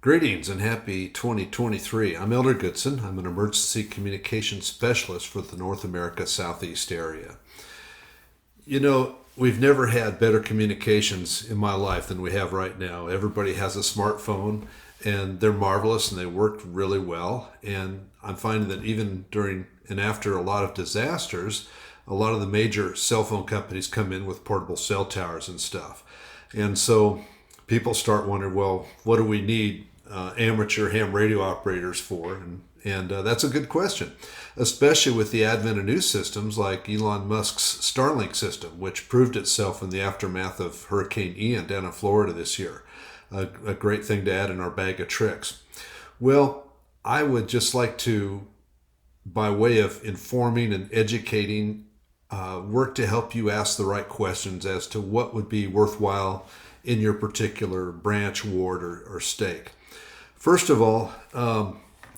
Greetings and happy 2023. I'm Elder Goodson. I'm an emergency communications specialist for the North America Southeast area. We've never had better communications in my life than we have right now. Everybody has a smartphone and they're marvelous and they work really well. And I'm finding that even during and after a lot of disasters, a lot of the major cell phone companies come in with portable cell towers and stuff. And so people start wondering, well, what do we need amateur ham radio operators for? And that's a good question, especially with the advent of new systems like Elon Musk's Starlink system, which proved itself in the aftermath of Hurricane Ian down in Florida this year. A great thing to add in our bag of tricks. Well, I would just like to, by way of informing and educating, work to help you ask the right questions as to what would be worthwhile in your particular branch, ward, or stake. First of all,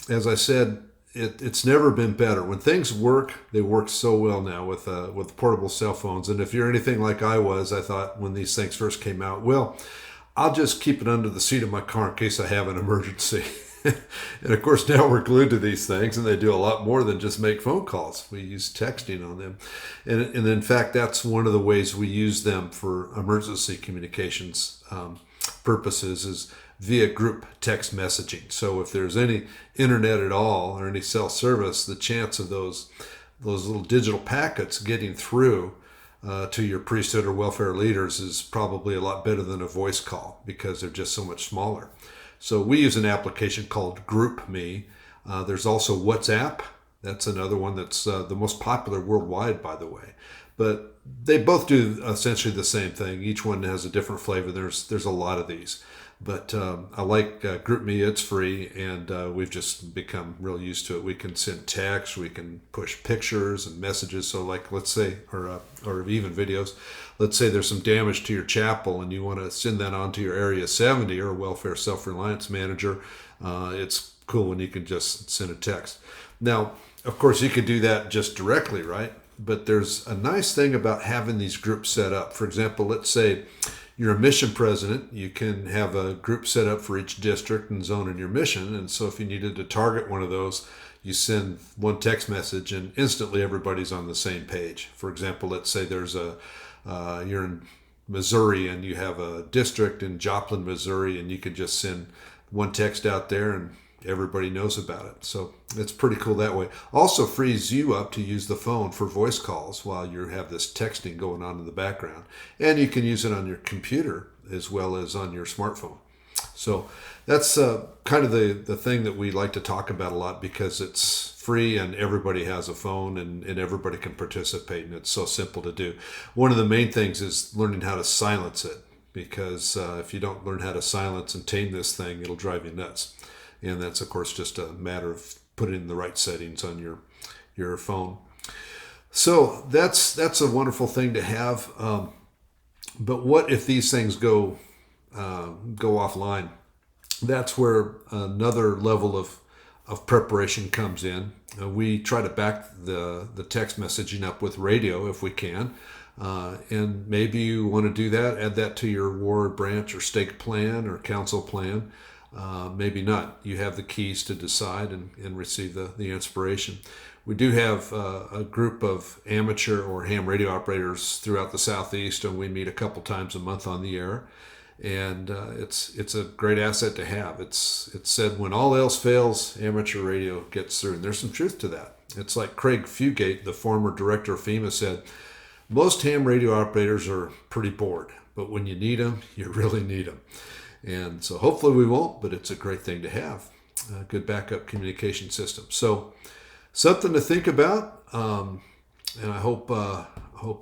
as I said, it's never been better. When things work, they work so well now with portable cell phones. And if you're anything like I was, I thought when these things first came out, well, I'll just keep it under the seat of my car in case I have an emergency. And of course, now we're glued to these things, and they do a lot more than just make phone calls. We use texting on them. And in fact, that's one of the ways we use them for emergency communications purposes is via group text messaging. So if there's any internet at all or any cell service, the chance of those little digital packets getting through to your priesthood or welfare leaders is probably a lot better than a voice call because they're just so much smaller. So we use an application called GroupMe. There's also WhatsApp. That's another one that's the most popular worldwide, by the way. But they both do essentially the same thing. Each one has a different flavor. There's a lot of these. But I like GroupMe. It's free, and we've just become real used to it. We can send text, we can push pictures and messages. So like, let's say, or even videos. Let's say there's some damage to your chapel and you want to send that on to your Area 70 or Welfare Self-Reliance Manager. It's cool when you can just send a text. Now, of course, you could do that just directly, right? But there's a nice thing about having these groups set up. For example, let's say you're a mission president. You can have a group set up for each district and zone in your mission. And so if you needed to target one of those, you send one text message and instantly everybody's on the same page. For example, let's say you're in Missouri and you have a district in Joplin, Missouri, and you can just send one text out there and everybody knows about it. So it's pretty cool that way. Also frees you up to use the phone for voice calls while you have this texting going on in the background. And you can use it on your computer as well as on your smartphone. So that's kind of the thing that we like to talk about a lot because it's free and everybody has a phone and everybody can participate and it's so simple to do. One of the main things is learning how to silence it because if you don't learn how to silence and tame this thing, it'll drive you nuts. And that's, of course, just a matter of putting in the right settings on your phone. So that's a wonderful thing to have. But what if these things go offline? That's where another level of preparation comes in. We try to back the text messaging up with radio if we can. And maybe you want to do that, add that to your ward, branch, or stake plan or council plan. Maybe not. You have the keys to decide and receive the inspiration. We do have a group of amateur or ham radio operators throughout the Southeast, and we meet a couple times a month on the air. And it's a great asset to have. It's said when all else fails, amateur radio gets through. And there's some truth to that. It's like Craig Fugate, the former director of FEMA, said, most ham radio operators are pretty bored, but when you need them, you really need them. And so hopefully we won't, but it's a great thing to have. A good backup communication system. So something to think about. And I hope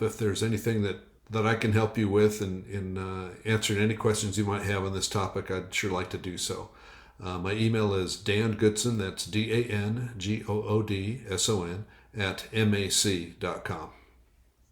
if there's anything that I can help you with in answering any questions you might have on this topic, I'd sure like to do so. My email is dangoodson, that's DANGOODSON, @mac.com.